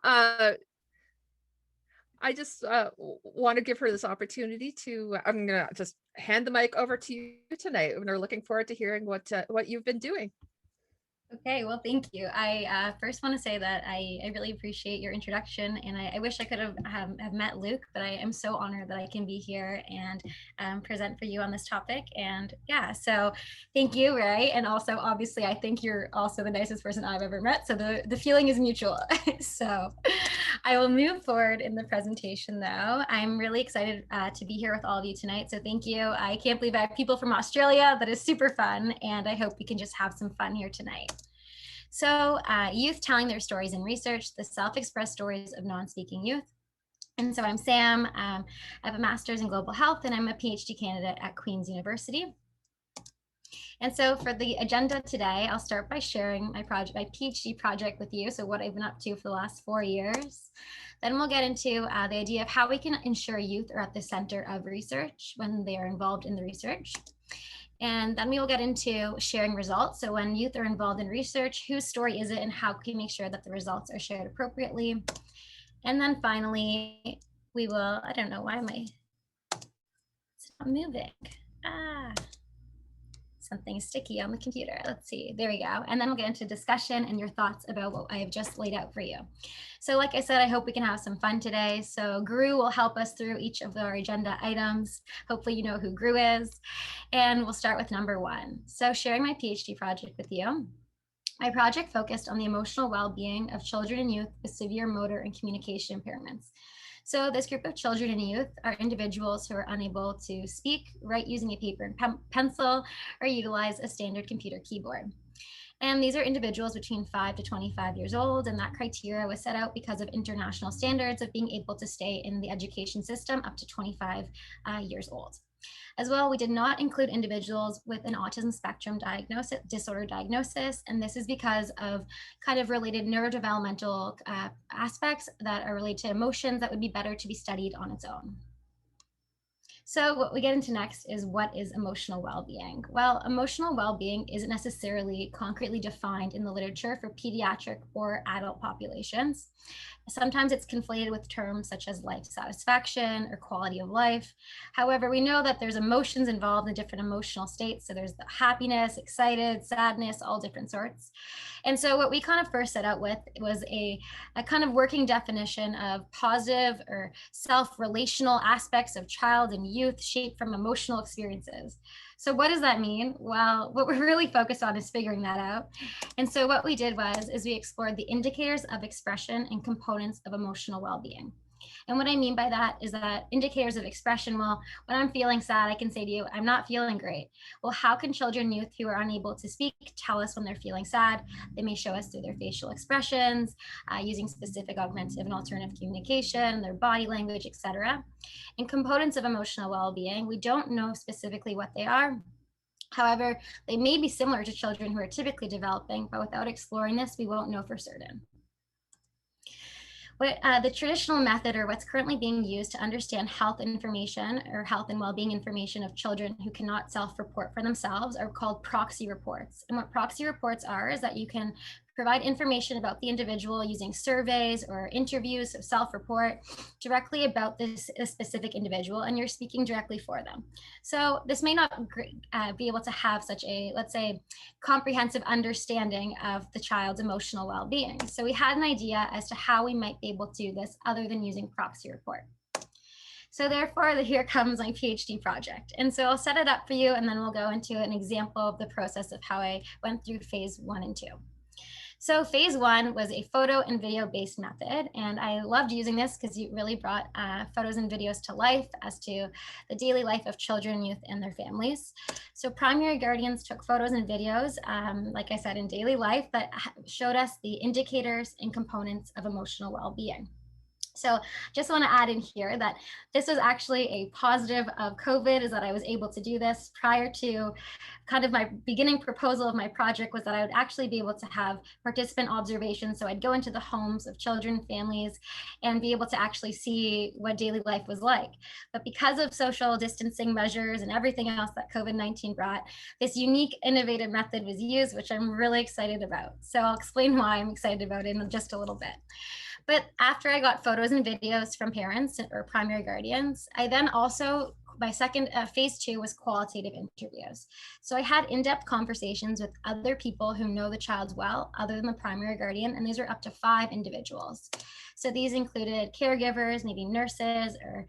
Uh, I just want to give her this opportunity to. I'm gonna just hand the mic over to you tonight, and we're looking forward to hearing what you've been doing. Okay, well, thank you. I first want to say that I really appreciate your introduction, and I wish I could have met Luke, but I am so honored that I can be here and present for you on this topic. And yeah, so thank you, Ray. And also, obviously, I think you're also the nicest person I've ever met. So the feeling is mutual. So I will move forward in the presentation, though. I'm really excited to be here with all of you tonight. So thank you. I can't believe I have people from Australia. That is super fun, and I hope we can just have some fun here tonight. So youth telling their stories in research, the self-expressed stories of non-speaking youth. And so I'm Sam. I have a master's in global health, and I'm a PhD candidate at Queen's University. And so for the agenda today, I'll start by sharing my PhD project with you. So what I've been up to for the last 4 years. Then we'll get into the idea of how we can ensure youth are at the center of research when they are involved in the research. And then we will get into sharing results. So when youth are involved in research, whose story is it and how can we make sure that the results are shared appropriately? And then finally, we will, I don't know, why am I, it's not moving. Something sticky on the computer. Let's see, there we go. And then we'll get into discussion and your thoughts about what I have just laid out for you. So like I said, I hope we can have some fun today. So Gru will help us through each of our agenda items. Hopefully you know who Gru is. And we'll start with number 1. So sharing my PhD project with you. My project focused on the emotional well-being of children and youth with severe motor and communication impairments. So this group of children and youth are individuals who are unable to speak, write using a paper and pencil, or utilize a standard computer keyboard. And these are individuals between 5 to 25 years old, and that criteria was set out because of international standards of being able to stay in the education system up to 25 years old. As well, we did not include individuals with an autism spectrum disorder diagnosis, and this is because of kind of related neurodevelopmental aspects that are related to emotions that would be better to be studied on its own. So what we get into next is what is emotional well-being? Well, emotional well-being isn't necessarily concretely defined in the literature for pediatric or adult populations. Sometimes it's conflated with terms such as life satisfaction or quality of life. However, we know that there's emotions involved in different emotional states. So there's the happiness, excited, sadness, all different sorts. And so what we kind of first set out with was a kind of working definition of positive or self-relational aspects of child and youth shaped from emotional experiences. So what does that mean? Well, what we're really focused on is figuring that out. And so what we did is we explored the indicators of expression and components of emotional well-being. And what I mean by that is that indicators of expression, well, when I'm feeling sad, I can say to you, I'm not feeling great. Well, how can children and youth who are unable to speak tell us when they're feeling sad? They may show us through their facial expressions, using specific augmentative and alternative communication, their body language, etc. And components of emotional well-being, we don't know specifically what they are. However, they may be similar to children who are typically developing, but without exploring this, we won't know for certain. The traditional method, or what's currently being used to understand health information or health and well-being information of children who cannot self-report for themselves, are called proxy reports. And what proxy reports are is that you can provide information about the individual using surveys or interviews of self-report directly about this specific individual, and you're speaking directly for them. So this may not be able to have such a, let's say, comprehensive understanding of the child's emotional well-being. So we had an idea as to how we might be able to do this other than using proxy report. So therefore, here comes my PhD project. And so I'll set it up for you, and then we'll go into an example of the process of how I went through phase 1 and 2. So phase 1 was a photo and video based method, and I loved using this because it really brought photos and videos to life as to the daily life of children, youth, and their families. So primary guardians took photos and videos, like I said, in daily life that showed us the indicators and components of emotional well-being. So just want to add in here that this was actually a positive of COVID, is that I was able to do this. Prior to kind of my beginning proposal of my project was that I would actually be able to have participant observations. So I'd go into the homes of children, families, and be able to actually see what daily life was like. But because of social distancing measures and everything else that COVID-19 brought, this unique, innovative method was used, which I'm really excited about. So I'll explain why I'm excited about it in just a little bit. But after I got photos and videos from parents or primary guardians, I then also, my second phase 2 was qualitative interviews. So I had in-depth conversations with other people who know the child well, other than the primary guardian, and these were up to 5 individuals. So these included caregivers, maybe nurses or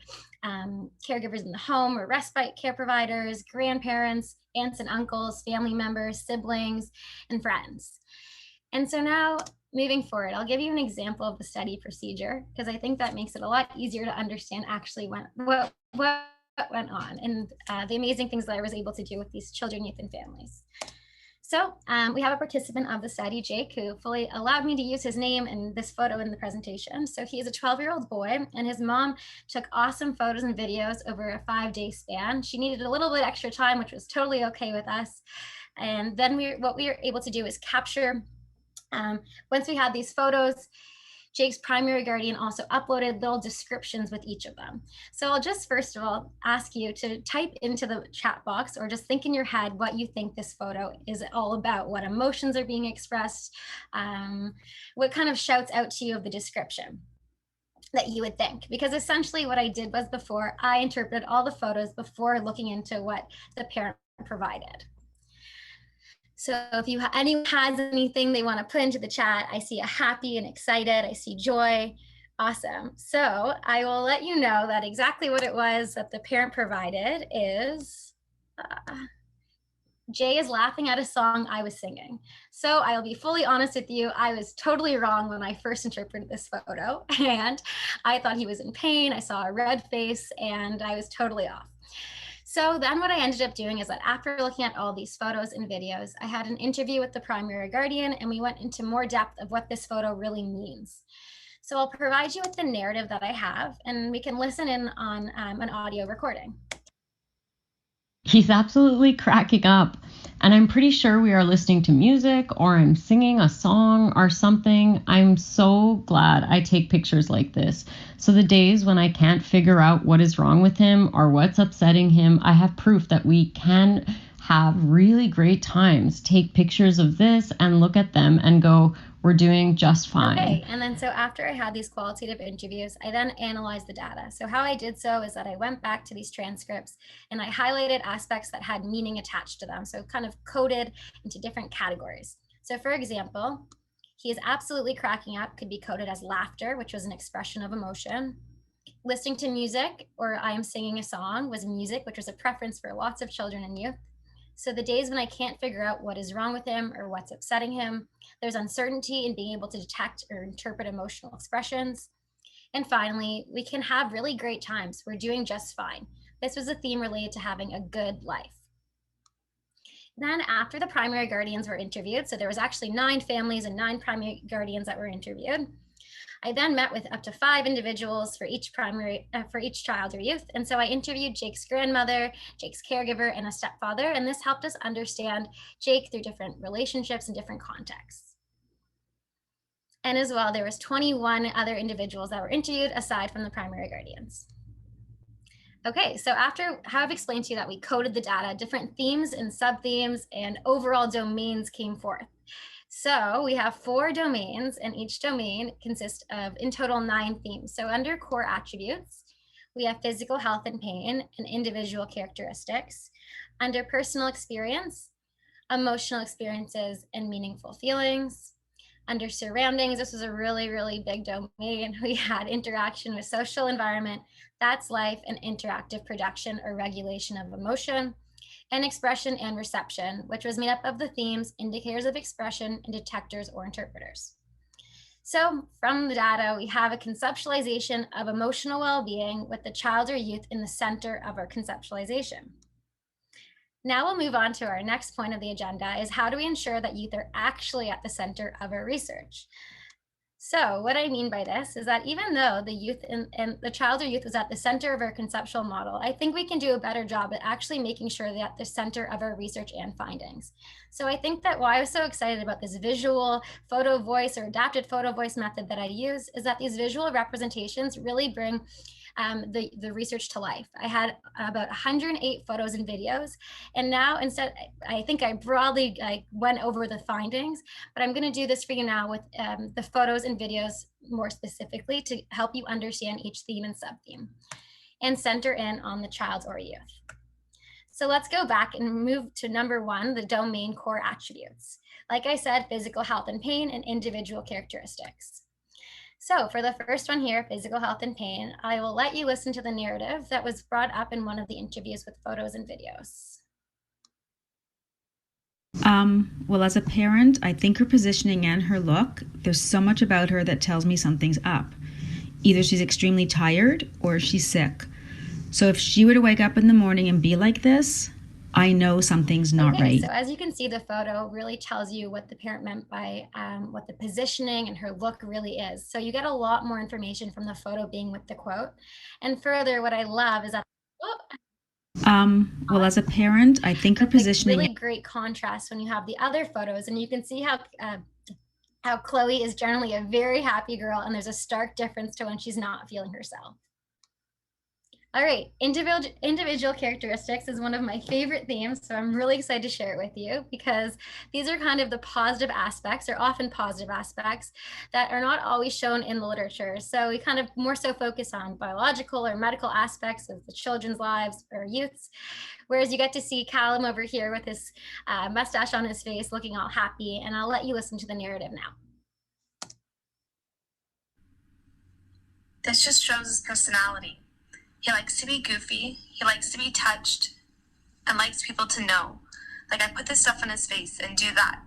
caregivers in the home or respite care providers, grandparents, aunts and uncles, family members, siblings, and friends. And so now moving forward, I'll give you an example of the study procedure because I think that makes it a lot easier to understand actually what went on and the amazing things that I was able to do with these children, youth, and families. So we have a participant of the study, Jake, who fully allowed me to use his name and this photo in the presentation. So he is a 12-year-old boy, and his mom took awesome photos and videos over a 5-day span. She needed a little bit extra time, which was totally okay with us. And then what we were able to do is capture, once we had these photos, Jake's primary guardian also uploaded little descriptions with each of them. So I'll just first of all ask you to type into the chat box or just think in your head what you think this photo is all about, what emotions are being expressed, what kind of shouts out to you of the description that you would think. Because essentially what I did was before, I interpreted all the photos before looking into what the parent provided. So if anyone has anything they want to put into the chat, I see a happy and excited, I see joy. Awesome. So I will let you know that exactly what it was that the parent provided is, Jay is laughing at a song I was singing. So I'll be fully honest with you, I was totally wrong when I first interpreted this photo, and I thought he was in pain. I saw a red face, and I was totally off. So then what I ended up doing is that after looking at all these photos and videos, I had an interview with the primary guardian, and we went into more depth of what this photo really means. So I'll provide you with the narrative that I have, and we can listen in on an audio recording. He's absolutely cracking up. And I'm pretty sure we are listening to music or I'm singing a song or something. I'm so glad I take pictures like this. So the days when I can't figure out what is wrong with him or what's upsetting him, I have proof that we can have really great times, take pictures of this and look at them and go, we're doing just fine. Okay, and then so after I had these qualitative interviews, I then analyzed the data. So how I did so is that I went back to these transcripts and I highlighted aspects that had meaning attached to them. So kind of coded into different categories. So for example, he is absolutely cracking up could be coded as laughter, which was an expression of emotion. Listening to music, or I am singing a song, was music, which was a preference for lots of children and youth. So the days when I can't figure out what is wrong with him or what's upsetting him, there's uncertainty in being able to detect or interpret emotional expressions. And finally, we can have really great times. We're doing just fine. This was a theme related to having a good life. Then after the primary guardians were interviewed, so there was actually 9 families and 9 primary guardians that were interviewed, I then met with up to 5 individuals for each child or youth. And so I interviewed Jake's grandmother, Jake's caregiver, and a stepfather. And this helped us understand Jake through different relationships and different contexts. And as well, there was 21 other individuals that were interviewed aside from the primary guardians. Okay, so after how I've explained to you that we coded the data, different themes and sub-themes and overall domains came forth. So we have 4 domains, and each domain consists of, in total, 9 themes. So under core attributes, we have physical health and pain and individual characteristics. Under personal experience, emotional experiences and meaningful feelings. Under surroundings, this was a really, really big domain. We had interaction with social environment, that's life, and interactive production or regulation of emotion. And expression and reception, which was made up of the themes, indicators of expression, and detectors or interpreters. So from the data, we have a conceptualization of emotional well-being with the child or youth in the center of our conceptualization. Now we'll move on to our next point of the agenda is how do we ensure that youth are actually at the center of our research? So what I mean by this is that even though the youth and the child or youth was at the center of our conceptual model, I think we can do a better job at actually making sure they're at the center of our research and findings. So I think that why I was so excited about this visual photo voice or adapted photo voice method that I use is that these visual representations really bring the research to life. I had about 108 photos and videos, and now instead, I think I broadly went over the findings, but I'm going to do this for you now with the photos and videos more specifically to help you understand each theme and sub-theme and center in on the child or youth. So let's go back and move to number 1, the domain core attributes. Like I said, physical health and pain and individual characteristics. So for the first one here, physical health and pain, I will let you listen to the narrative that was brought up in one of the interviews with photos and videos. Well, as a parent, I think her positioning and her look, there's so much about her that tells me something's up. Either she's extremely tired or she's sick. So if she were to wake up in the morning and be like this, I know something's not right. So as you can see, the photo really tells you what the parent meant by what the positioning and her look really is. So you get a lot more information from the photo being with the quote. And further, what I love is that well, as a parent, I think her positioning really great contrast when you have the other photos, and you can see how Chloe is generally a very happy girl, and there's a stark difference to when she's not feeling herself. All right, individual characteristics is one of my favorite themes, so I'm really excited to share it with you because these are kind of the positive aspects, or often positive aspects, that are not always shown in the literature. So we kind of more so focus on biological or medical aspects of the children's lives or youths, whereas you get to see Callum over here with his mustache on his face looking all happy, and I'll let you listen to the narrative now. This just shows his personality. He likes to be goofy, he likes to be touched, and likes people to know. Like, I put this stuff on his face and do that.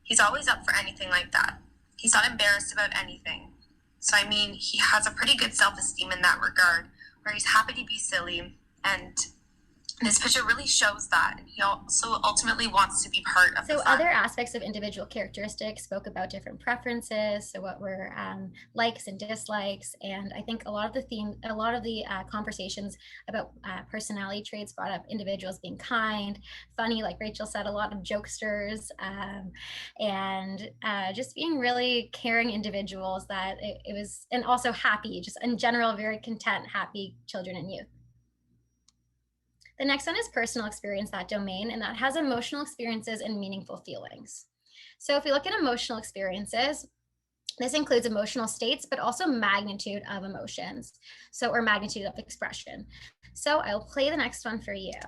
He's always up for anything like that. He's not embarrassed about anything. So, I mean, he has a pretty good self-esteem in that regard, where he's happy to be silly, and this picture really shows that. He also ultimately wants to be part of the fun. Other aspects of individual characteristics spoke about different preferences, so what were likes and dislikes, and I think a lot of the conversations about personality traits brought up individuals being kind, funny, like Rachel said, a lot of jokesters, and just being really caring individuals that it was, and also happy, just in general, very content, happy children and youth. The next one is personal experience, that domain, and that has emotional experiences and meaningful feelings. So if we look at emotional experiences, this includes emotional states, but also magnitude of emotions, or magnitude of expression. So I'll play the next one for you.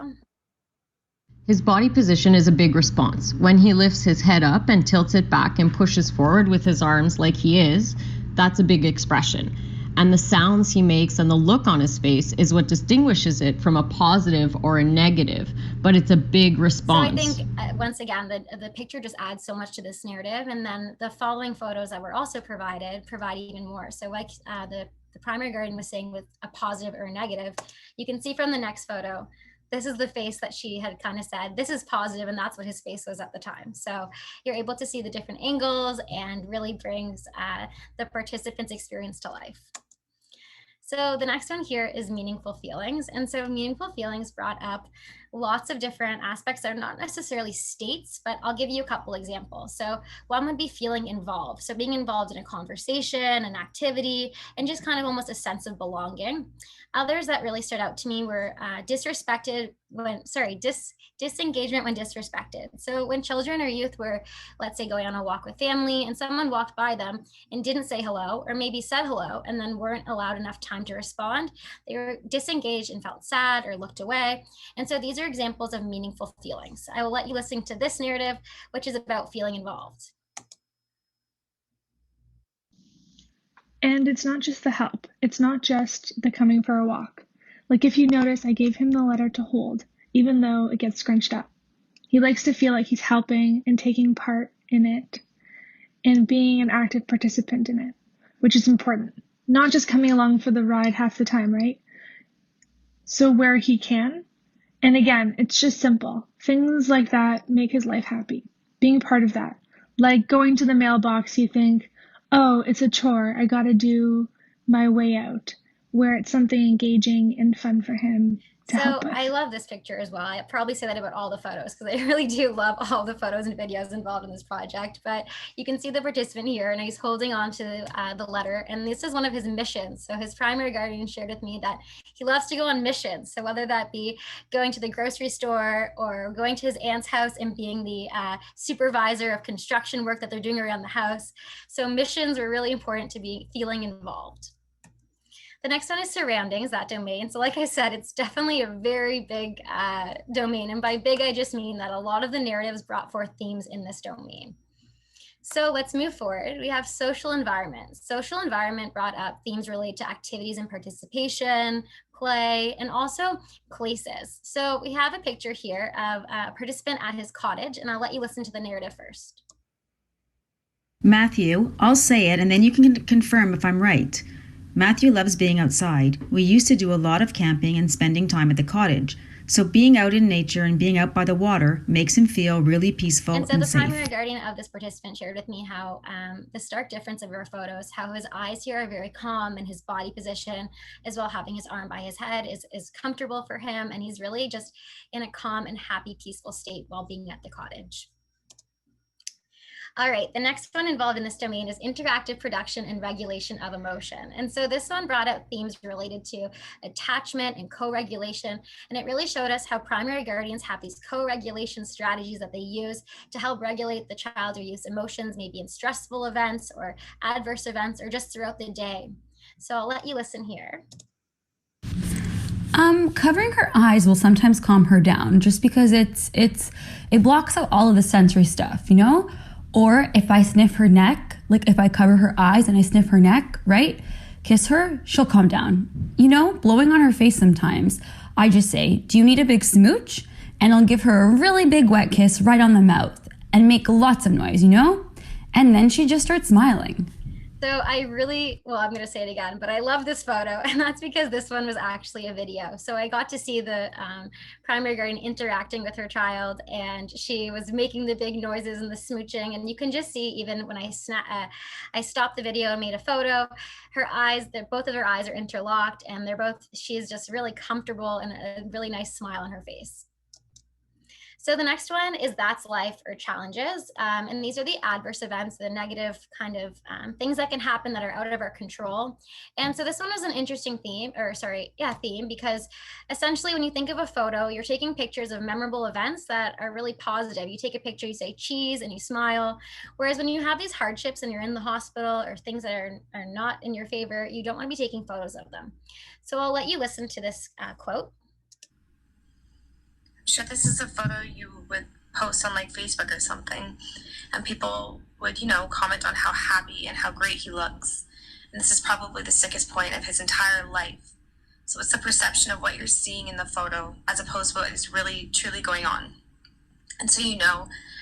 His body position is a big response. When he lifts his head up and tilts it back and pushes forward with his arms like he is, that's a big expression. And the sounds he makes and the look on his face is what distinguishes it from a positive or a negative, but it's a big response. So I think, once again, the picture just adds so much to this narrative, and then the following photos that were also provide even more. So like the primary guardian was saying with a positive or a negative, you can see from the next photo, this is the face that she had kind of said, this is positive, and that's what his face was at the time. So you're able to see the different angles and really brings the participant's experience to life. So the next one here is meaningful feelings. And so meaningful feelings brought up lots of different aspects that are not necessarily states, but I'll give you a couple examples. So one would be feeling involved. So being involved in a conversation, an activity, and just kind of almost a sense of belonging. Others that really stood out to me were disengagement when disrespected. So when children or youth were, let's say, going on a walk with family and someone walked by them and didn't say hello, or maybe said hello and then weren't allowed enough time to respond, they were disengaged and felt sad or looked away. And so these are examples of meaningful feelings. I will let you listen to this narrative, which is about feeling involved. And it's not just the help. It's not just the coming for a walk. Like, if you notice, I gave him the letter to hold, even though it gets scrunched up. He likes to feel like he's helping and taking part in it and being an active participant in it, which is important. Not just coming along for the ride half the time, right? So where he can, and again, it's just simple. Things like that make his life happy. Being part of that. Like going to the mailbox, you think, oh, it's a chore, I gotta do my way out, where it's something engaging and fun for him. to help So with. I love this picture as well. I probably say that about all the photos because I really do love all the photos and videos involved in this project. But you can see the participant here and he's holding on to the letter. And this is one of his missions. So his primary guardian shared with me that he loves to go on missions. So whether that be going to the grocery store or going to his aunt's house and being the supervisor of construction work that they're doing around the house. So missions are really important to be feeling involved. The next one is surroundings, that domain. So like I said, it's definitely a very big domain. And by big, I just mean that a lot of the narratives brought forth themes in this domain. So let's move forward. We have social environment. Social environment brought up themes related to activities and participation, play, and also places. So we have a picture here of a participant at his cottage, and I'll let you listen to the narrative first. Matthew, I'll say it and then you can confirm if I'm right. Matthew loves being outside. We used to do a lot of camping and spending time at the cottage. So being out in nature and being out by the water makes him feel really peaceful And so and the safe. primary guardian of this participant shared with me how the stark difference of our photos, how his eyes here are very calm and his body position, as well having his arm by his head is comfortable for him. And he's really just in a calm and happy, peaceful state while being at the cottage. All right, the next one involved in this domain is interactive production and regulation of emotion. And so this one brought out themes related to attachment and co-regulation. And it really showed us how primary guardians have these co-regulation strategies that they use to help regulate the child or youth's emotions, maybe in stressful events or adverse events or just throughout the day. So I'll let you listen here. Covering her eyes will sometimes calm her down just because it blocks out all of the sensory stuff, you know? Or if I sniff her neck, like if I cover her eyes and I sniff her neck, right? Kiss her, she'll calm down. You know, blowing on her face sometimes. I just say, do you need a big smooch? And I'll give her a really big wet kiss right on the mouth and make lots of noise, you know? And then she just starts smiling. So I really, well, I'm going to say it again, but I love this photo, and that's because this one was actually a video. So I got to see the primary guardian interacting with her child, and she was making the big noises and the smooching. And you can just see, even when I stopped the video and made a photo, her eyes, both of her eyes are interlocked, and she's just really comfortable and a really nice smile on her face. So the next one is that's life or challenges. And these are the adverse events, the negative kind of things that can happen that are out of our control. And so this one is an interesting theme, because essentially when you think of a photo, you're taking pictures of memorable events that are really positive. You take a picture, you say cheese and you smile. Whereas when you have these hardships and you're in the hospital or things that are not in your favor, you don't want to be taking photos of them. So I'll let you listen to this quote. Sure, this is a photo you would post on like Facebook or something, and people would, comment on how happy and how great he looks. And this is probably the sickest point of his entire life. So it's the perception of what you're seeing in the photo as opposed to what is really truly going on. And so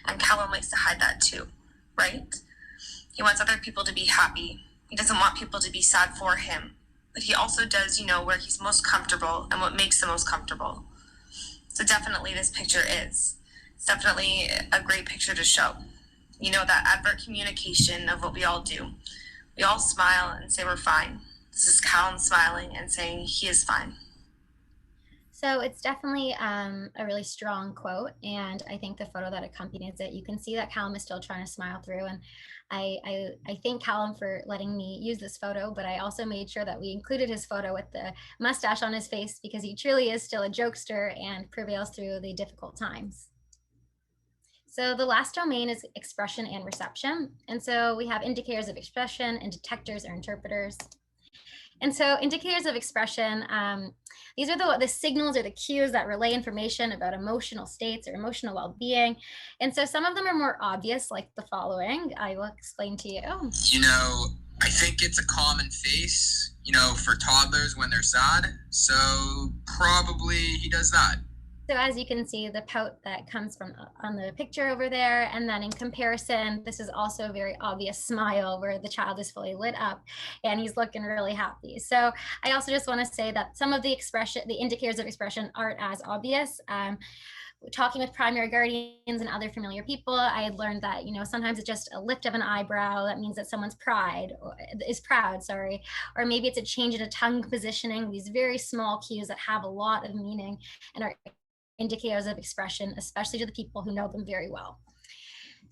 and Callum likes to hide that too, right? He wants other people to be happy. He doesn't want people to be sad for him. But he also does, where he's most comfortable and what makes the most comfortable. So definitely this picture is. It's definitely a great picture to show. That advert communication of what we all do. We all smile and say we're fine. This is Callum smiling and saying he is fine. So it's definitely a really strong quote. And I think the photo that accompanies it, you can see that Callum is still trying to smile through. And I thank Callum for letting me use this photo, but I also made sure that we included his photo with the mustache on his face because he truly is still a jokester and prevails through the difficult times. So the last domain is expression and reception. And so we have indicators of expression and detectors or interpreters. And so indicators of expression, these are the signals or the cues that relay information about emotional states or emotional well-being. And so some of them are more obvious, like the following. I will explain to you. I think it's a common face, for toddlers when they're sad. So probably he does that. So as you can see, the pout that comes from on the picture over there, and then in comparison, this is also a very obvious smile where the child is fully lit up and he's looking really happy. So I also just want to say that some of the indicators of expression aren't as obvious. talking with primary guardians and other familiar people, I had learned that, sometimes it's just a lift of an eyebrow that means that someone's is proud, sorry. Or maybe it's a change in a tongue positioning, these very small cues that have a lot of meaning and are indicators of expression, especially to the people who know them very well.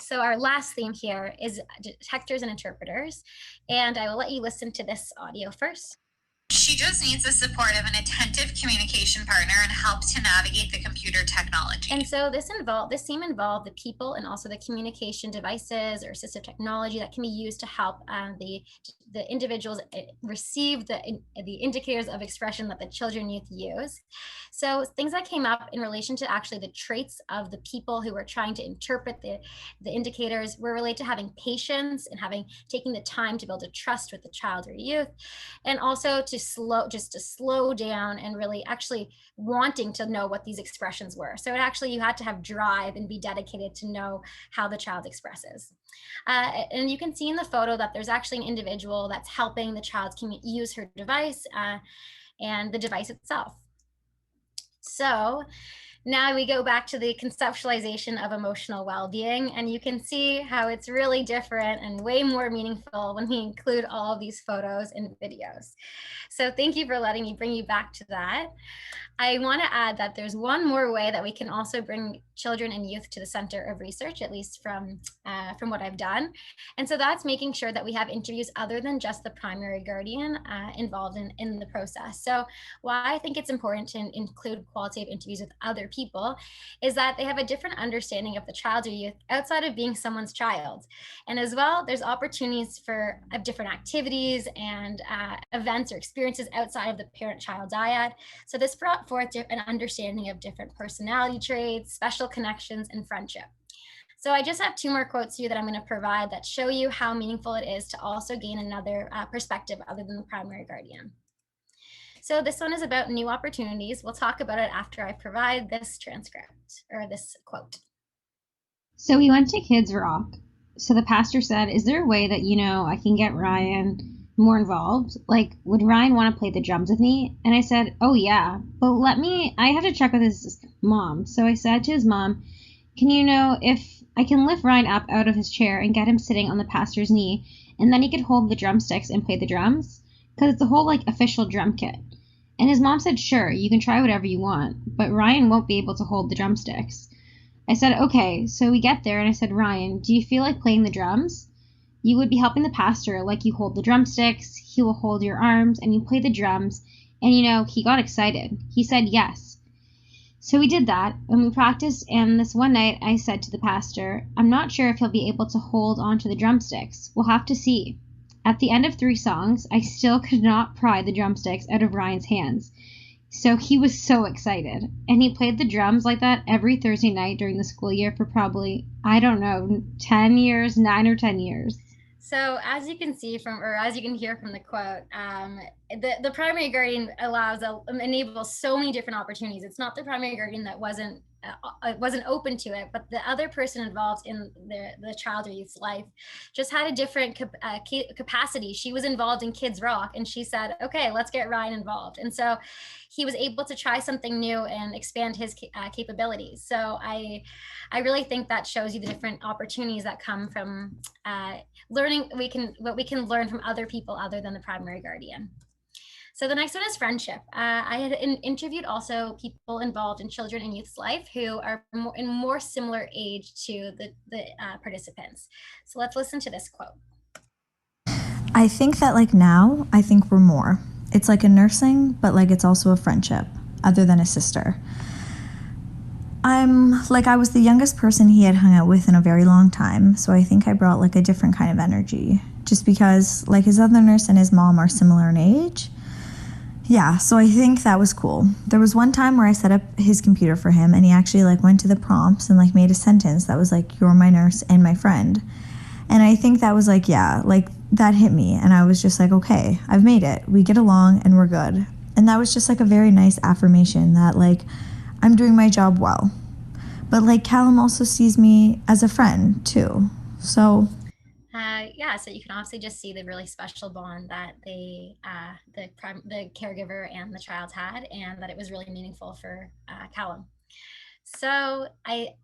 So our last theme here is detectors and interpreters, and I will let you listen to this audio first. She just needs the support of an attentive communication partner and help to navigate the computer technology. And so this theme involved the people and also the communication devices or assistive technology that can be used to help the individuals receive the indicators of expression that the children youth use. So things that came up in relation to actually the traits of the people who were trying to interpret the indicators were related to having patience and taking the time to build a trust with the child or youth, and also to slow down and really actually wanting to know what these expressions were. So you had to have drive and be dedicated to know how the child expresses. And you can see in the photo that there's actually an individual that's helping the child use her device and the device itself. So now we go back to the conceptualization of emotional well-being, and you can see how it's really different and way more meaningful when we include all of these photos and videos. So thank you for letting me bring you back to that. I want to add that there's one more way that we can also bring children and youth to the center of research, at least from what I've done. And so that's making sure that we have interviews other than just the primary guardian involved in the process. So why I think it's important to include qualitative interviews with other people is that they have a different understanding of the child or youth outside of being someone's child. And as well, there's opportunities of different activities and events or experiences outside of the parent-child dyad. So this brought forth an understanding of different personality traits, special connections, and friendship. So I just have two more quotes here that I'm going to provide that show you how meaningful it is to also gain another perspective other than the primary guardian. So this one is about new opportunities. We'll talk about it after I provide this transcript or this quote. So we went to Kids Rock. So the pastor said, is there a way that, I can get Ryan more involved? Like, would Ryan want to play the drums with me? And I said, oh yeah, but I have to check with his mom. So I said to his mom, can you know if I can lift Ryan up out of his chair and get him sitting on the pastor's knee, and then he could hold the drumsticks and play the drums? Because it's a whole official drum kit. And his mom said, sure, you can try whatever you want, but Ryan won't be able to hold the drumsticks. I said, okay. So we get there and I said, Ryan, do you feel like playing the drums? You would be helping the pastor, like you hold the drumsticks, he will hold your arms, and you play the drums. And he got excited. He said yes. So we did that, and we practiced, and this one night I said to the pastor, I'm not sure if he'll be able to hold onto the drumsticks. We'll have to see. At the end of 3 songs, I still could not pry the drumsticks out of Ryan's hands. So he was so excited. And he played the drums like that every Thursday night during the school year for probably, 10 years, 9 or 10 years. So as you can see as you can hear from the quote, the primary guardian enables so many different opportunities. It's not the primary guardian that wasn't open to it, but the other person involved in the child or youth's life just had a different capacity. She was involved in Kids Rock, and she said, okay, let's get Ryan involved. And so he was able to try something new and expand his capabilities. So I really think that shows you the different opportunities that come from learning what we can learn from other people other than the primary guardian. So the next one is friendship. I had interviewed also people involved in children and youth's life who are more similar age to the participants. So let's listen to this quote. I think that now, I think we're more. It's like a nursing, but it's also a friendship, other than a sister. I was the youngest person he had hung out with in a very long time, so I think I brought a different kind of energy, just because his other nurse and his mom are similar in age. Yeah, so I think that was cool. There was one time where I set up his computer for him, and he actually went to the prompts and made a sentence that was you're my nurse and my friend. And I think that was that hit me, and I was just okay, I've made it. We get along and we're good. And that was just a very nice affirmation that I'm doing my job well. But Callum also sees me as a friend too. So so you can also just see the really special bond that the caregiver and the child had, and that it was really meaningful for Callum. So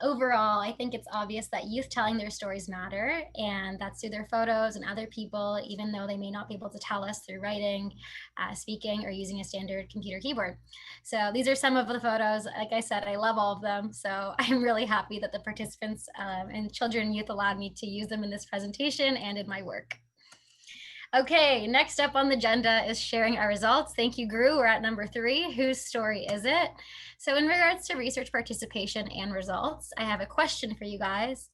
overall, I think it's obvious that youth telling their stories matter, and that's through their photos and other people, even though they may not be able to tell us through writing, speaking, or using a standard computer keyboard. So these are some of the photos. Like I said, I love all of them. So I'm really happy that the participants and children and youth allowed me to use them in this presentation and in my work. Okay, next up on the agenda is sharing our results. Thank you, Gru. We're at number 3. Whose story is it? So in regards to research participation and results, I have a question for you guys.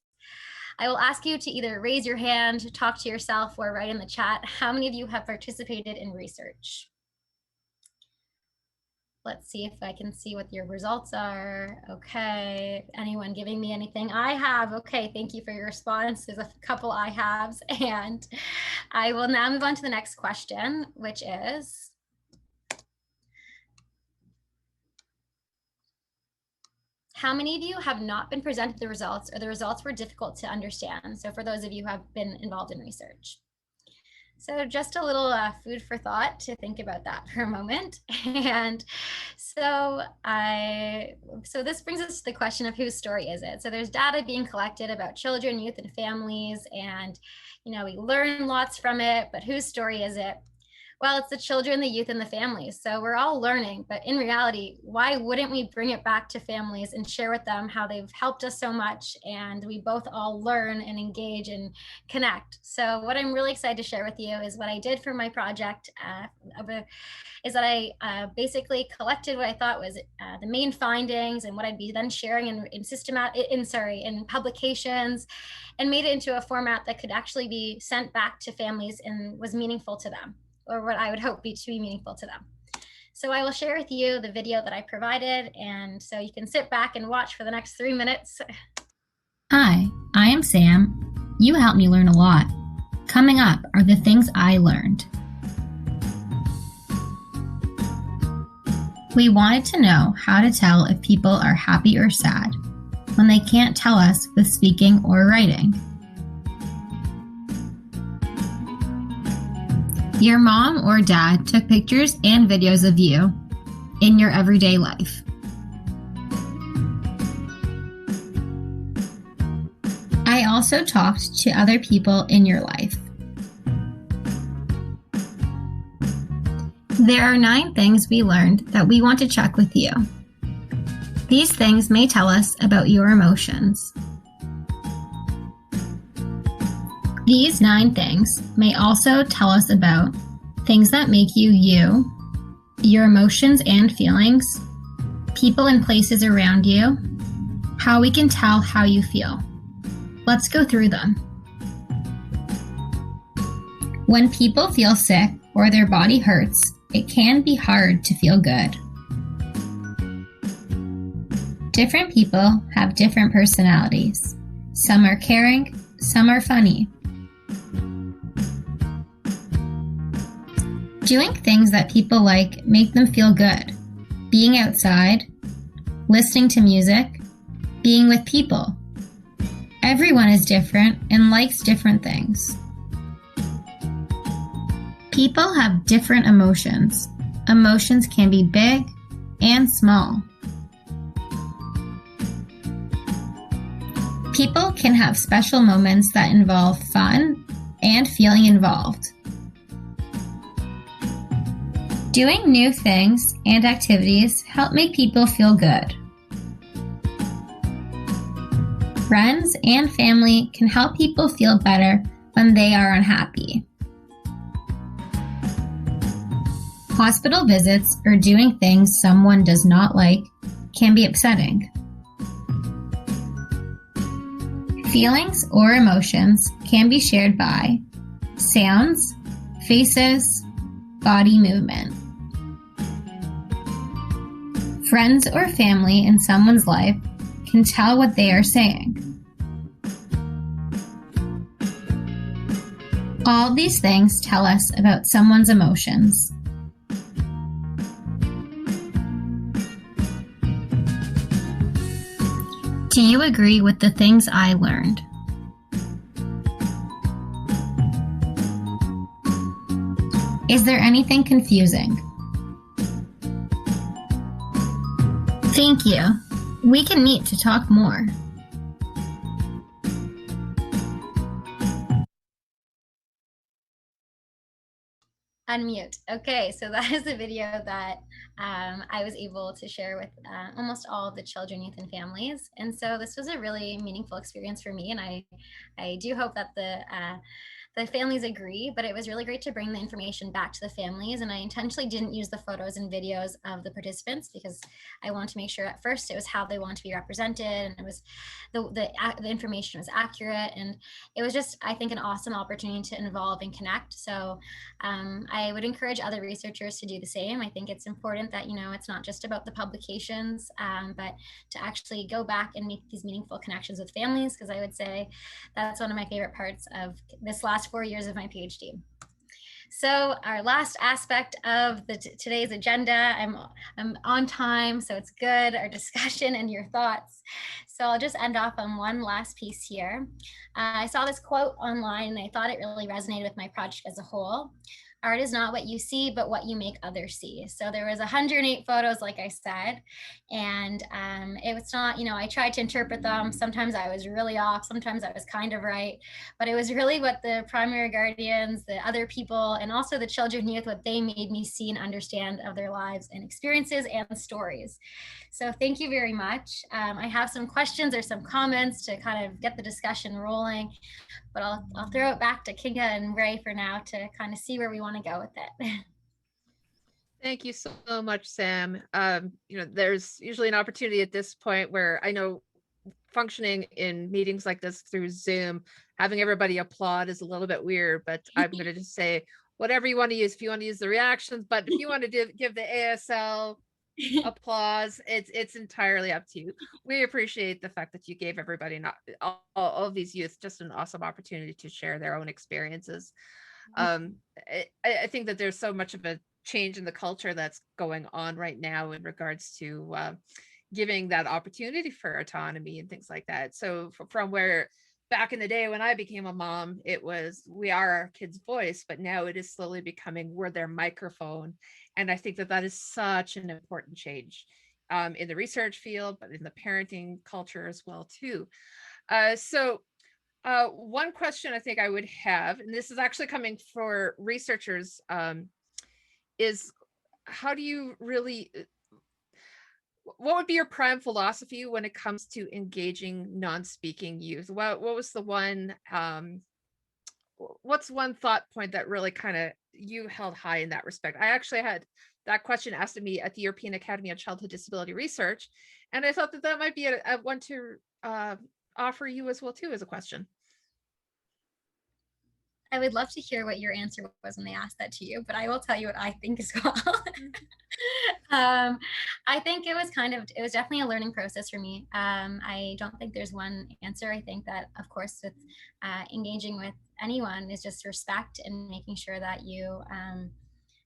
I will ask you to either raise your hand, talk to yourself, or write in the chat. How many of you have participated in research? Let's see if I can see what your results are. Okay, anyone giving me anything? I have. Okay, thank you for your response. There's a couple I haves, and I will now move on to the next question, which is, how many of you have not been presented the results, or the results were difficult to understand? So for those of you who have been involved in research. So just a little food for thought to think about that for a moment. And so this brings us to the question of whose story is it? So there's data being collected about children, youth, and families, and we learn lots from it, but whose story is it? Well, it's the children, the youth, and the families. So we're all learning, but in reality, why wouldn't we bring it back to families and share with them how they've helped us so much, and we both all learn and engage and connect. So what I'm really excited to share with you is what I did for my project, is that I basically collected what I thought was the main findings and what I'd be then sharing in publications, and made it into a format that could actually be sent back to families and was meaningful to them, or what I would hope to be meaningful to them. So I will share with you the video that I provided, and so you can sit back and watch for the next 3 minutes. Hi, I am Sam. You helped me learn a lot. Coming up are the things I learned. We wanted to know how to tell if people are happy or sad when they can't tell us with speaking or writing. Your mom or dad took pictures and videos of you in your everyday life. I also talked to other people in your life. There are 9 things we learned that we want to check with you. These things may tell us about your emotions. These 9 things may also tell us about things that make you you, your emotions and feelings, people and places around you, how we can tell how you feel. Let's go through them. When people feel sick or their body hurts, it can be hard to feel good. Different people have different personalities. Some are caring, some are funny. Doing things that people like make them feel good. Being outside, listening to music, being with people. Everyone is different and likes different things. People have different emotions. Emotions can be big and small. People can have special moments that involve fun and feeling involved. Doing new things and activities help make people feel good. Friends and family can help people feel better when they are unhappy. Hospital visits or doing things someone does not like can be upsetting. Feelings or emotions can be shared by sounds, faces, body movement. Friends or family in someone's life can tell what they are saying. All these things tell us about someone's emotions. Do you agree with the things I learned? Is there anything confusing? Thank you. We can meet to talk more. Unmute. Okay, so that is the video that I was able to share with almost all of the children, youth, and families. And so this was a really meaningful experience for me, and I do hope that the families agree, but it was really great to bring the information back to the families. And I intentionally didn't use the photos and videos of the participants because I wanted to make sure at first it was how they want to be represented, and it was the information was accurate, and it was just, I think, an awesome opportunity to involve and connect. So I would encourage other researchers to do the same. I think it's important that, it's not just about the publications, but to actually go back and make these meaningful connections with families, because I would say that's one of my favorite parts of this last 4 years of my PhD. So our last aspect of today's agenda, I'm on time, so it's good, our discussion and your thoughts. So I'll just end off on one last piece here. I saw this quote online and I thought it really resonated with my project as a whole. Art is not what you see, but what you make others see. So there was 108 photos, like I said, and it was not, I tried to interpret them. Sometimes I was really off, sometimes I was kind of right, but it was really what the primary guardians, the other people, and also the children and youth, what they made me see and understand of their lives and experiences and stories. So thank you very much. I have some questions or some comments to kind of get the discussion rolling, but I'll throw it back to Kinga and Ray for now to kind of see where we want to go with it. Thank you so much, Sam. There's usually an opportunity at this point where I know functioning in meetings like this through Zoom, having everybody applaud is a little bit weird, but I'm going to just say whatever you want to use. If you want to use the reactions, but if you want to give the ASL applause, it's entirely up to you. We appreciate the fact that you gave everybody, not all of these youth, just an awesome opportunity to share their own experiences. I think that there's so much of a change in the culture that's going on right now in regards to giving that opportunity for autonomy and things like that. So from where back in the day when I became a mom, it was, we are our kid's voice, but now it is slowly becoming, we're their microphone. And I think that that is such an important change in the research field, but in the parenting culture as well too. One question I think I would have, and this is actually coming for researchers, is how do you really, what would be your prime philosophy when it comes to engaging non-speaking youth? What was the one, what's one thought point that really kind of you held high in that respect? I actually had that question asked of me at the European Academy of Childhood Disability Research, and I thought that that might be a one to offer you as well too as a question. I would love to hear what your answer was when they asked that to you, but I will tell you what I think as well. I think it was definitely a learning process for me. I don't think there's one answer. I think that, of course, with engaging with anyone is just respect and making sure that you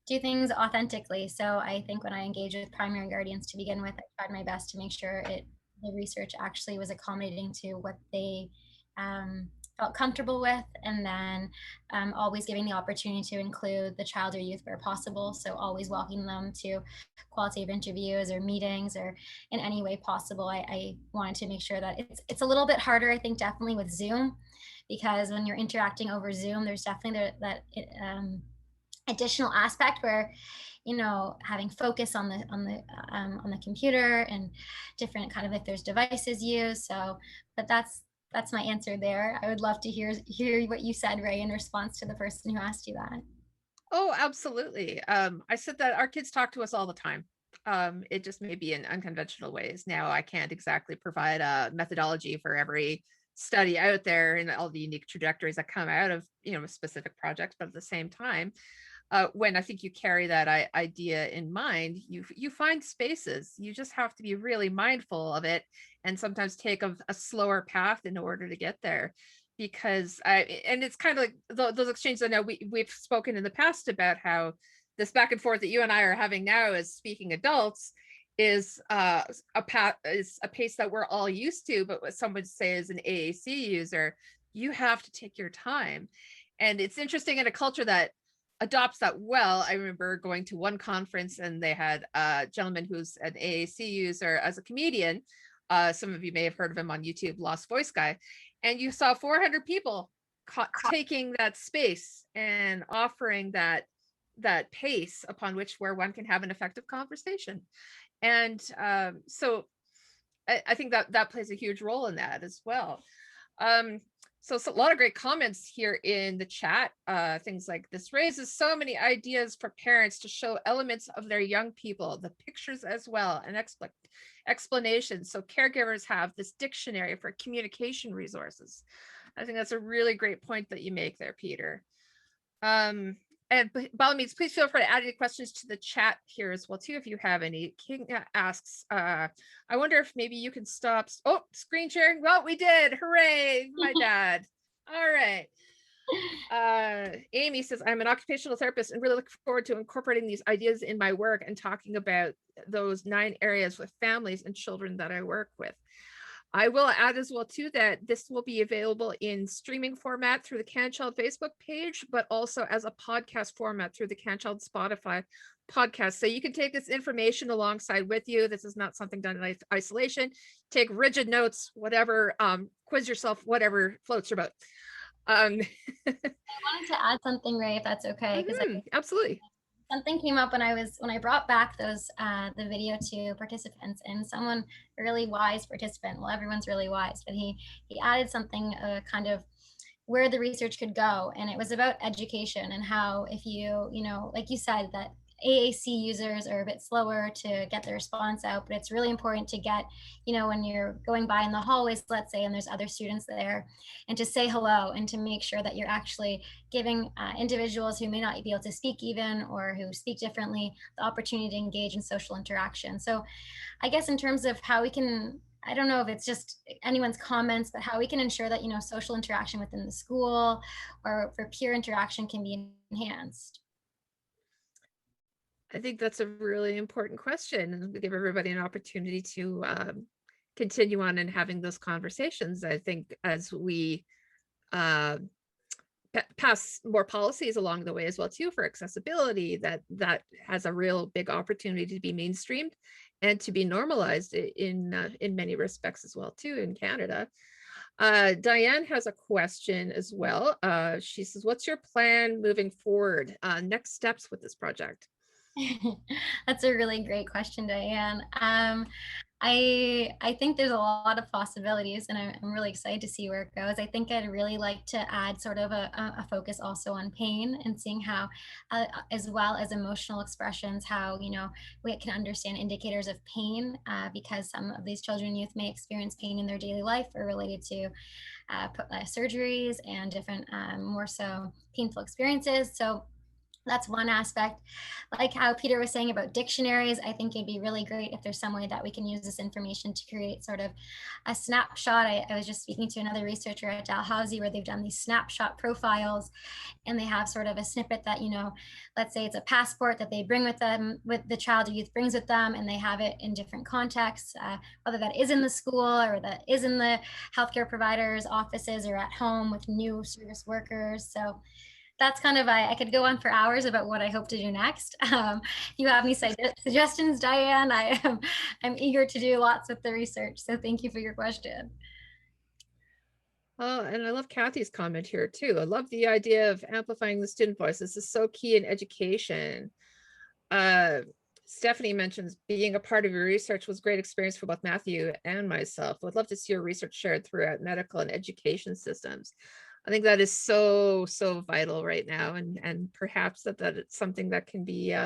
do things authentically. So I think when I engage with primary guardians to begin with, I tried my best to make sure the research actually was accommodating to what they felt comfortable with, and then always giving the opportunity to include the child or youth where possible. So always welcoming them to qualitative interviews or meetings or in any way possible. I wanted to make sure that it's a little bit harder, I think, definitely with Zoom, because when you're interacting over Zoom, there's definitely that additional aspect where having focus on the computer and different kind of, if there's devices used. So, but that's my answer there. I would love to hear what you said, Ray, in response to the person who asked you that. Oh, absolutely. I said that our kids talk to us all the time. It just may be in unconventional ways. Now, I can't exactly provide a methodology for every study out there and all the unique trajectories that come out of specific projects, but at the same time, when I think you carry that idea in mind, you find spaces. You just have to be really mindful of it and sometimes take a slower path in order to get there. Because and it's kind of like those exchanges. I know we've spoken in the past about how this back and forth that you and I are having now as speaking adults is a pace that we're all used to, but what some would say as an AAC user, you have to take your time. And it's interesting in a culture that adopts that well. I remember going to one conference and they had a gentleman who's an AAC user as a comedian Some of you may have heard of him on YouTube, Lost Voice Guy. And you saw 400 people taking that space and offering that pace upon which where one can have an effective conversation. And so I think that plays a huge role in that as well. So a lot of great comments here in the chat. Things like, this raises so many ideas for parents to show elements of their young people, the pictures as well, and explanations. So caregivers have this dictionary for communication resources. I think that's a really great point that you make there, Peter. And by all means, please feel free to add any questions to the chat here as well, too, if you have any. King asks, I wonder if maybe you can stop. Oh, screen sharing. Well, we did. Hooray, my dad. All right. Amy says, I'm an occupational therapist and really look forward to incorporating these ideas in my work and talking about those 9 areas with families and children that I work with. I will add as well too that this will be available in streaming format through the CanChild Facebook page, but also as a podcast format through the CanChild Spotify podcast. So you can take this information alongside with you. This is not something done in isolation. Take rigid notes, whatever, quiz yourself, whatever floats your boat. I wanted to add something, Ray, if that's okay. Absolutely. Something came up when I brought back those the video to participants, and someone, a really wise participant, well, everyone's really wise, but he added something kind of where the research could go, and it was about education and how, if you like you said, that AAC users are a bit slower to get the response out, but it's really important to get, when you're going by in the hallways, let's say, and there's other students there, and to say hello and to make sure that you're actually giving individuals who may not be able to speak even, or who speak differently, the opportunity to engage in social interaction. So I guess in terms of how we can, I don't know if it's just anyone's comments, but how we can ensure that, social interaction within the school or for peer interaction can be enhanced. I think that's a really important question, and give everybody an opportunity to continue on and having those conversations. I think as we pass more policies along the way as well too for accessibility, that has a real big opportunity to be mainstreamed and to be normalized in many respects as well too in Canada. Diane has a question as well. She says, what's your plan moving forward? Next steps with this project? That's a really great question, Diane. I think there's a lot of possibilities, and I'm really excited to see where it goes. I think I'd really like to add sort of a focus also on pain and seeing how, as well as emotional expressions, how, we can understand indicators of pain, because some of these children and youth may experience pain in their daily life or related to surgeries and different more so painful experiences. So that's one aspect. Like how Peter was saying about dictionaries, I think it'd be really great if there's some way that we can use this information to create sort of a snapshot. I was just speaking to another researcher at Dalhousie where they've done these snapshot profiles, and they have sort of a snippet that, let's say it's a passport that they bring with them, with the child or youth brings with them, and they have it in different contexts, whether that is in the school or that is in the healthcare providers' offices or at home with new service workers. So that's kind of, I could go on for hours about what I hope to do next. You have any suggestions, Diane? I'm eager to do lots with the research. So thank you for your question. Oh, and I love Kathy's comment here too. I love the idea of amplifying the student voice. This is so key in education. Stephanie mentions being a part of your research was a great experience for both Matthew and myself. Would love to see your research shared throughout medical and education systems. I think that is so vital right now, and perhaps that it's something that can be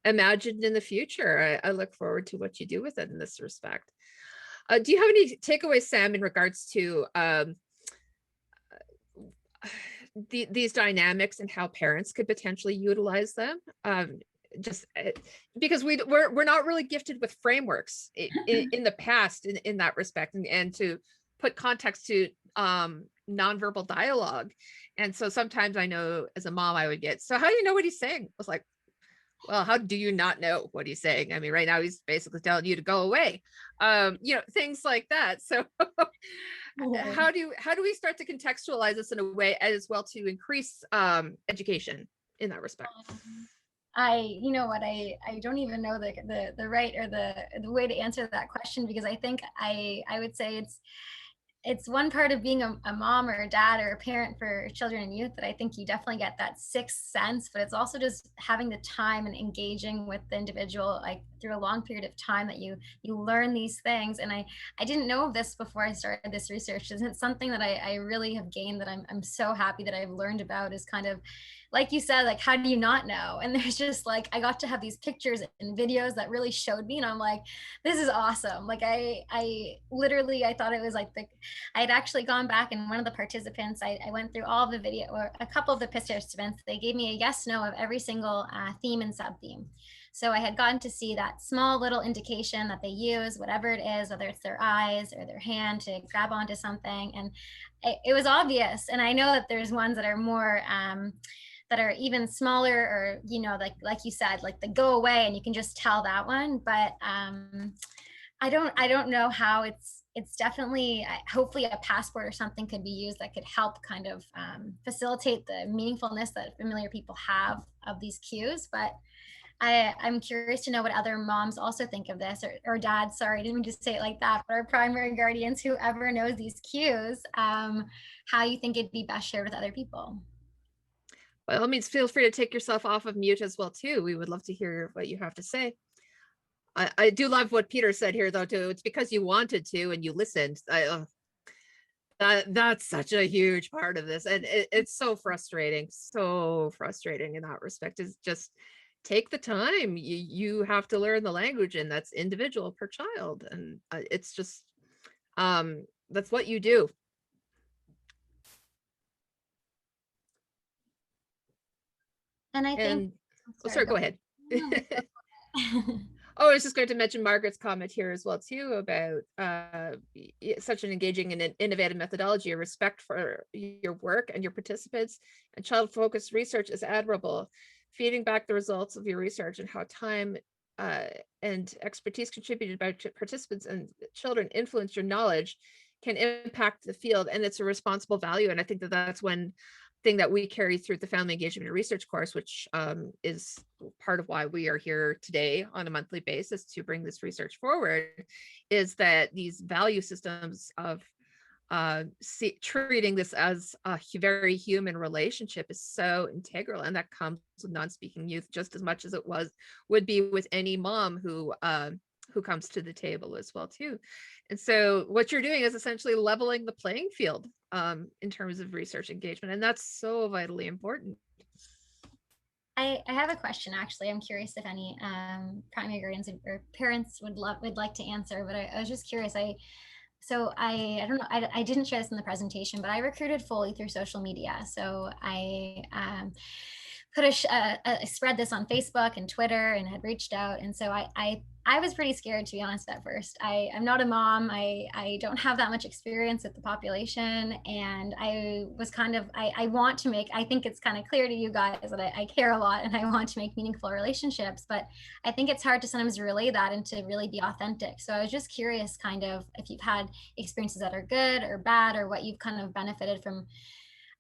imagined in the future. I look forward to what you do with it in this respect. Do you have any takeaways, Sam, in regards to these dynamics and how parents could potentially utilize them? Just because we're not really gifted with frameworks in the past in that respect, and to put context to nonverbal dialogue. And so sometimes I know as a mom I would get, so how do you know what he's saying? I was like, well, how do you not know what he's saying? I mean, right now he's basically telling you to go away. Things like that. So how do we start to contextualize this in a way as well to increase education in that respect? you know what, I don't even know the right or the way to answer that question, because I think I would say it's one part of being a mom or a dad or a parent for children and youth that I think you definitely get that sixth sense, but it's also just having the time and engaging with the individual like through a long period of time that you learn these things. And I didn't know of this before I started this research. It's something that I really have gained, that I'm so happy that I've learned about, is kind of like you said, like, how do you not know? And there's just like, I got to have these pictures and videos that really showed me, and I'm like, this is awesome. Like I literally, I thought it was like I had actually gone back, and one of the participants, I went through all of the video, or a couple of the participants, they gave me a yes, no of every single theme and sub-theme. So I had gotten to see that small little indication that they use, whatever it is, whether it's their eyes or their hand to grab onto something. And it was obvious. And I know that there's ones that are more, that are even smaller, or, you know, like you said, like the go away, and you can just tell that one. But I don't know how. It's definitely, hopefully a passport or something could be used that could help kind of facilitate the meaningfulness that familiar people have of these cues. But I'm curious to know what other moms also think of this, or dads, sorry, I didn't mean to say it like that, but our primary guardians, whoever knows these cues, how you think it'd be best shared with other people. By all means, feel free to take yourself off of mute as well too. We would love to hear what you have to say. I do love what Peter said here though too. It's because you wanted to and you listened. That's such a huge part of this, and it's so frustrating in that respect. Is just take the time. You have to learn the language, and that's individual per child, and it's just that's what you do. And I think, sorry, go ahead. Oh, I was just going to mention Margaret's comment here as well too about such an engaging and an innovative methodology. A respect for your work and your participants, and child-focused research is admirable. Feeding back the results of your research and how time and expertise contributed by participants and children influence your knowledge can impact the field, and it's a responsible value. And I think that that's one thing that we carry through the family engagement and research course, which is part of why we are here today on a monthly basis to bring this research forward, is that these value systems of treating this as a very human relationship is so integral, and that comes with non-speaking youth just as much as it would be with any mom who comes to the table as well too. And so what you're doing is essentially leveling the playing field in terms of research engagement, and that's so vitally important. I have a question, actually. I'm curious if any primary guardians or parents would like to answer, but I was just curious. I don't know, I didn't share this in the presentation, but I recruited fully through social media. So I spread this on Facebook and Twitter and had reached out. And so I was pretty scared, to be honest, at first. I'm not a mom. I don't have that much experience with the population. And I was kind of, I want to make, I think it's kind of clear to you guys that I care a lot and I want to make meaningful relationships, but I think it's hard to sometimes relay that and to really be authentic. So I was just curious kind of if you've had experiences that are good or bad, or what you've kind of benefited from,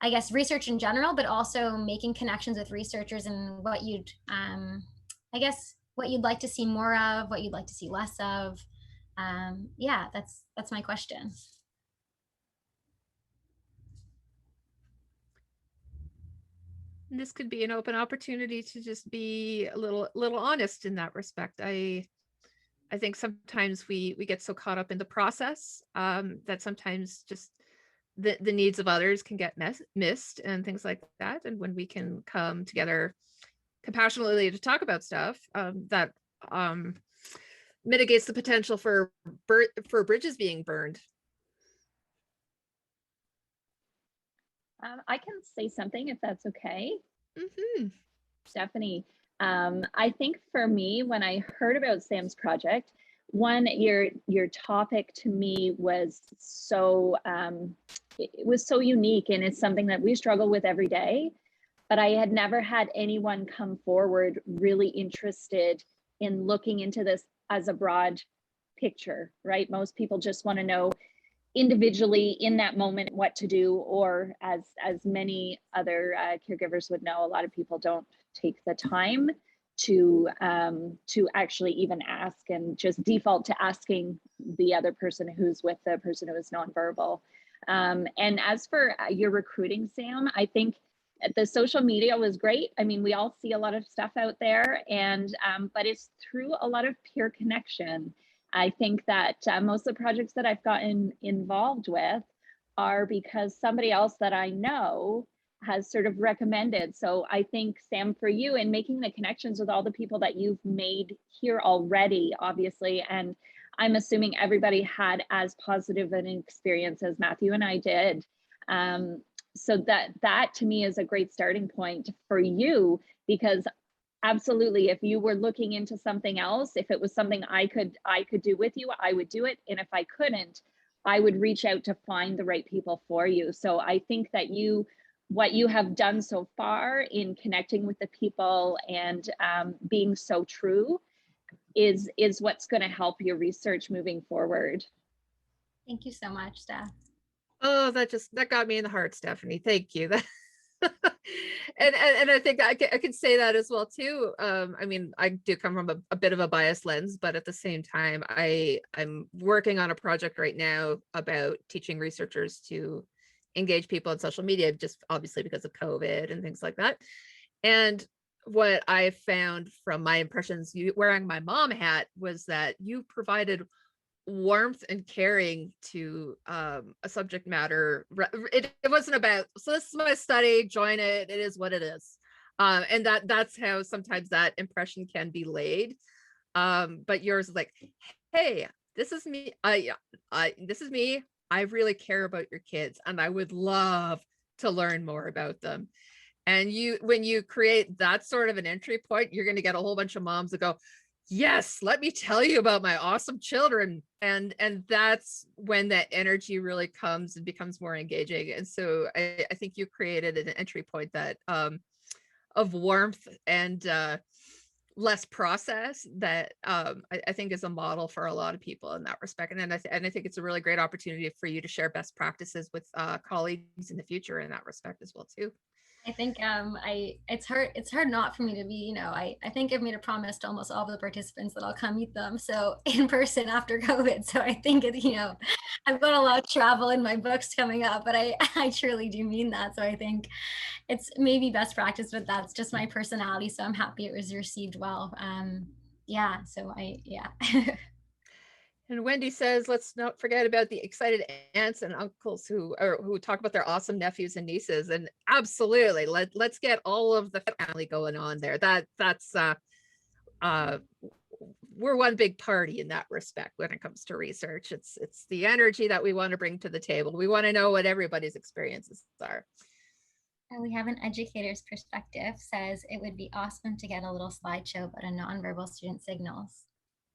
I guess, research in general, but also making connections with researchers, and what you'd, I guess, what you'd like to see more of, what you'd like to see less of. Yeah, that's my question. And this could be an open opportunity to just be a little honest in that respect. I think sometimes we get so caught up in the process that sometimes just the needs of others can get missed and things like that. And when we can come together compassionately to talk about stuff, that mitigates the potential for bridges being burned. I can say something if that's okay. Mm-hmm. Stephanie, I think for me, when I heard about Sam's project, one, your topic to me was so it was so unique, and it's something that we struggle with every day. But I had never had anyone come forward really interested in looking into this as a broad picture, right? Most people just want to know individually in that moment what to do, or as many other caregivers would know, a lot of people don't take the time actually even ask and just default to asking the other person who's with the person who is nonverbal. And as for your recruiting, Sam, I think the social media was great. I mean, we all see a lot of stuff out there, and but it's through a lot of peer connection. I think that most of the projects that I've gotten involved with are because somebody else that I know has sort of recommended. So I think, Sam, for you, in making the connections with all the people that you've made here already, obviously, and I'm assuming everybody had as positive an experience as Matthew and I did. So that to me is a great starting point for you, because absolutely, if you were looking into something else, if it was something I could do with you, I would do it. And if I couldn't, I would reach out to find the right people for you. So I think that what you have done so far in connecting with the people and being so true is what's going to help your research moving forward. Thank you so much, Steph. Oh, that got me in the heart, Stephanie. Thank you. and I think I can say that as well too. I mean, I do come from a bit of a biased lens, but at the same time, I'm working on a project right now about teaching researchers to engage people on social media, just obviously because of COVID and things like that. And what I found from my impressions, wearing my mom hat, was that you provided warmth and caring to a subject matter. It wasn't about, so this is my study, join it, it is what it is. And that's how sometimes that impression can be laid. But yours is like, hey, this is me. This is me. I really care about your kids and I would love to learn more about them. And when you create that sort of an entry point, you're going to get a whole bunch of moms that go, yes, let me tell you about my awesome children. And that's when that energy really comes and becomes more engaging. And so I think you created an entry point that of warmth and less process that I think is a model for a lot of people in that respect. And I think it's a really great opportunity for you to share best practices with colleagues in the future in that respect as well too. I think it's hard not for me to be, you know, I think I've made a promise to almost all of the participants that I'll come meet them. So in person after COVID. So I think you know, I've got a lot of travel in my books coming up, but I truly do mean that. So I think it's maybe best practice, but that's just my personality. So I'm happy it was received well. Yeah. So yeah. And Wendy says, let's not forget about the excited aunts and uncles who talk about their awesome nephews and nieces. And absolutely, let's get all of the family going on there. That's we're one big party in that respect when it comes to research. It's the energy that we want to bring to the table. We want to know what everybody's experiences are. And we have an educator's perspective, says it would be awesome to get a little slideshow about a nonverbal student signals.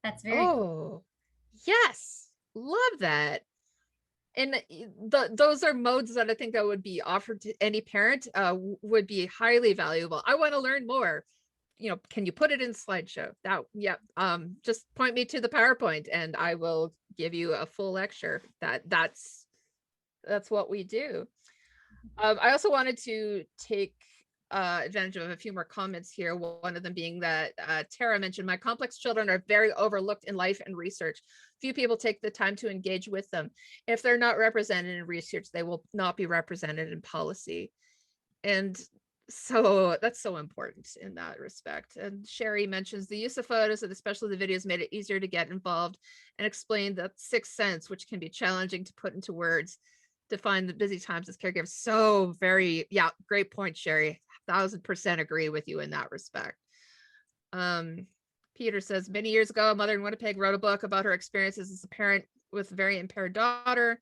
That's very cool. Yes, love that. And those are modes that I think that would be offered to any parent, would be highly valuable. I want to learn more. You know, can you put it in slideshow? That, yeah. Just point me to the PowerPoint and I will give you a full lecture. That's what we do. I also wanted to take advantage of a few more comments here. One of them being that Tara mentioned, my complex children are very overlooked in life and research. Few people take the time to engage with them. If they're not represented in research, they will not be represented in policy. And so that's so important in that respect. And Sherry mentions the use of photos and especially the videos made it easier to get involved and explain the sixth sense, which can be challenging to put into words. Define the busy times as caregivers. So very, yeah, great point, Sherry. 1000% agree with you in that respect. Peter says, many years ago, a mother in Winnipeg wrote a book about her experiences as a parent with a very impaired daughter.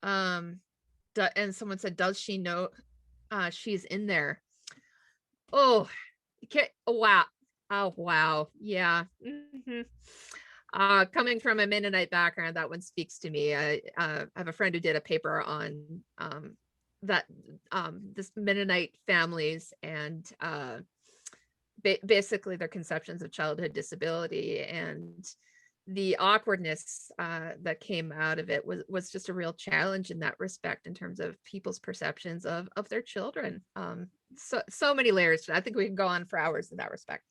And someone said, does she know she's in there? Oh, okay. Oh, wow. Oh, wow. Yeah. Coming from a Mennonite background, that one speaks to me. I have a friend who did a paper on this Mennonite families and basically their conceptions of childhood disability, and the awkwardness that came out of it was just a real challenge in that respect in terms of people's perceptions of their children. So many layers. I think we can go on for hours in that respect.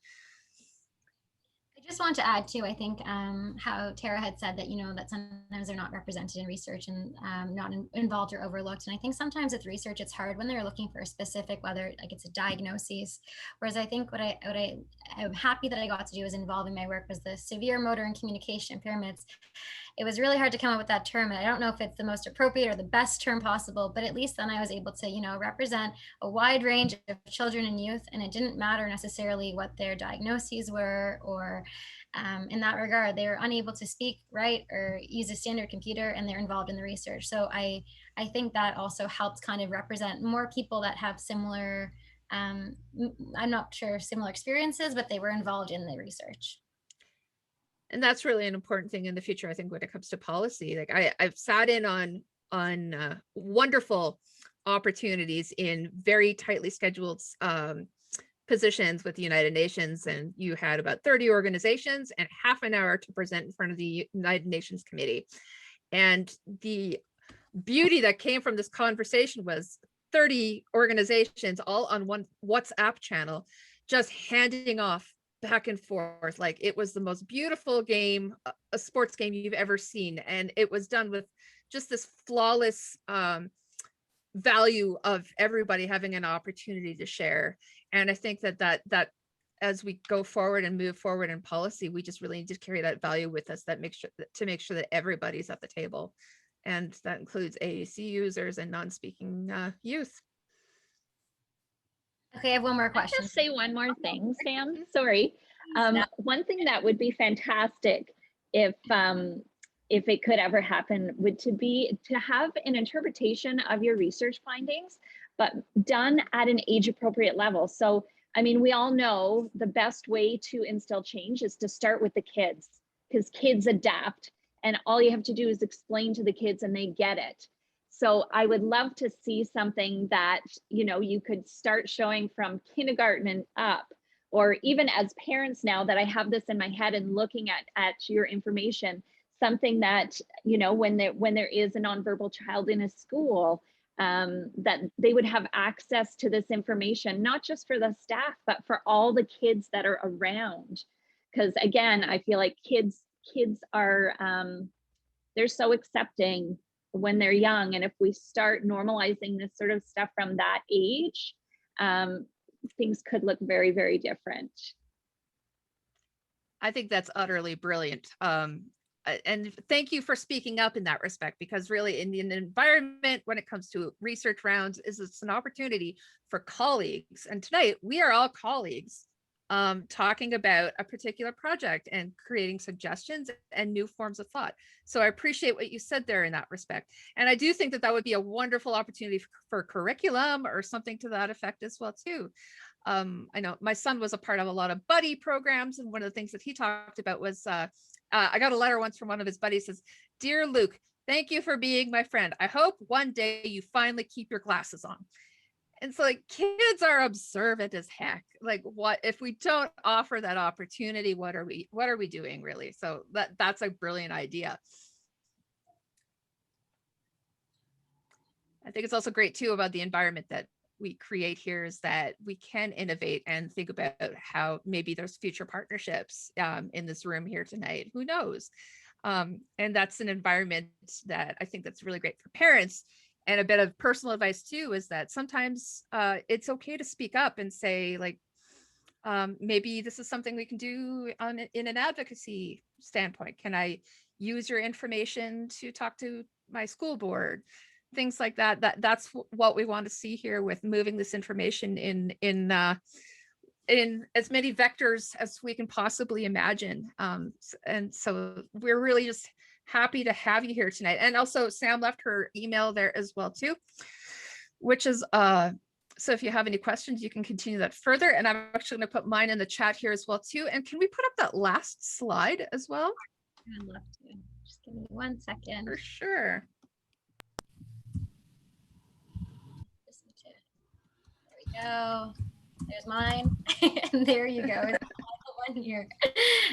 Just want to add too, I think how Tara had said that, that sometimes they're not represented in research and not involved or overlooked. And I think sometimes with research, it's hard when they're looking for a specific, whether like it's a diagnosis. Whereas I think what I'm happy that I got to do is involve in my work was the severe motor and communication impairments. It was really hard to come up with that term. And I don't know if it's the most appropriate or the best term possible, but at least then I was able to, represent a wide range of children and youth. And it didn't matter necessarily what their diagnoses were, or in that regard, they were unable to speak, write, or use a standard computer, and they're involved in the research. So I think that also helps kind of represent more people that have similar, I'm not sure similar experiences, but they were involved in the research. And that's really an important thing in the future, I think, when it comes to policy. Like I've sat in on wonderful opportunities in very tightly scheduled positions with the United Nations, and you had about 30 organizations and half an hour to present in front of the United Nations Committee. And the beauty that came from this conversation was 30 organizations all on one WhatsApp channel, just handing off back and forth. Like it was the most beautiful game, a sports game you've ever seen. And it was done with just this flawless value of everybody having an opportunity to share. And I think that as we go forward and move forward in policy, we just really need to carry that value with us, that make sure that everybody's at the table. And that includes AAC users and non-speaking youth. Okay, I have one more question. I'll just say one more thing, Sam. Sorry. One thing that would be fantastic if it could ever happen would to have an interpretation of your research findings, but done at an age appropriate level. So, I mean, we all know the best way to instill change is to start with the kids, because kids adapt, and all you have to do is explain to the kids and they get it. So I would love to see something that, you could start showing from kindergarten and up, or even as parents now that I have this in my head and looking at your information, something that, when there is a nonverbal child in a school, that they would have access to this information, not just for the staff, but for all the kids that are around. Because again, I feel like kids are, they're so accepting when they're young. And if we start normalizing this sort of stuff from that age, things could look very, very different. I think that's utterly brilliant. And thank you for speaking up in that respect, because really in the environment, when it comes to research rounds, it's an opportunity for colleagues. And tonight we are all colleagues talking about a particular project and creating suggestions and new forms of thought. So I appreciate what you said there in that respect. And I do think that would be a wonderful opportunity for curriculum or something to that effect as well too. I know my son was a part of a lot of buddy programs, and one of the things that he talked about was I got a letter once from one of his buddies, says, "Dear Luke, thank you for being my friend. I hope one day you finally keep your glasses on." And so like kids are observant as heck. Like what if we don't offer that opportunity, what are we doing really? So that's a brilliant idea. I think it's also great too about the environment that we create here is that we can innovate and think about how maybe there's future partnerships in this room here tonight. Who knows? And that's an environment that I think that's really great for parents. And a bit of personal advice too is that sometimes it's okay to speak up and say like, maybe this is something we can do in an advocacy standpoint. Can I use your information to talk to my school board? Things like that. That's what we want to see here with moving this information in as many vectors as we can possibly imagine. And so we're really just happy to have you here tonight. And also Sam left her email there as well too, which is so if you have any questions, you can continue that further. And I'm actually going to put mine in the chat here as well too. And can we put up that last slide as well? I'd love to. Just give me 1 second. For sure. There we go. There's mine. And there you go. One here.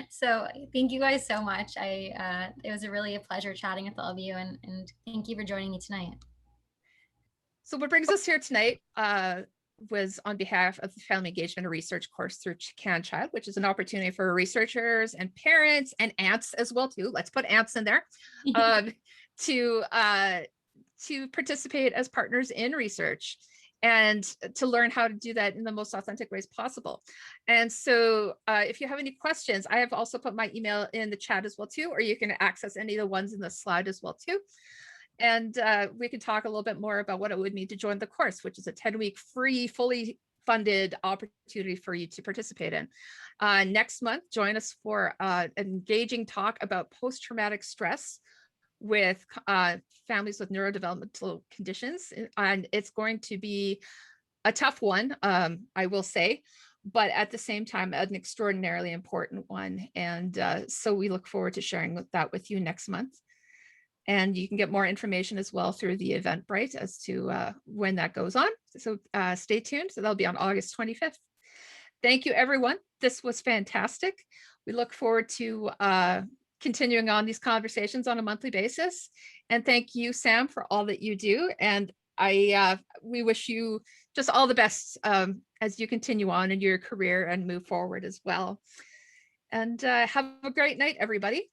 So thank you guys so much. It was really a pleasure chatting with all of you, and thank you for joining me tonight. So what brings us here tonight, was on behalf of the Family Engagement and Research course through CanChat, which is an opportunity for researchers and parents and aunts as well too. Let's put aunts in there to participate as partners in research and to learn how to do that in the most authentic ways possible. And so if you have any questions, I have also put my email in the chat as well too, or you can access any of the ones in the slide as well too. And we can talk a little bit more about what it would mean to join the course, which is a 10-week free, fully funded opportunity for you to participate in. Next month, join us for an engaging talk about post-traumatic stress with families with neurodevelopmental conditions. And it's going to be a tough one, I will say, but at the same time, an extraordinarily important one. And so we look forward to sharing that with you next month. And you can get more information as well through the Eventbrite as to when that goes on. So stay tuned. So that'll be on August 25th. Thank you, everyone. This was fantastic. We look forward to continuing on these conversations on a monthly basis. And thank you, Sam, for all that you do. And we wish you just all the best as you continue on in your career and move forward as well. And have a great night, everybody.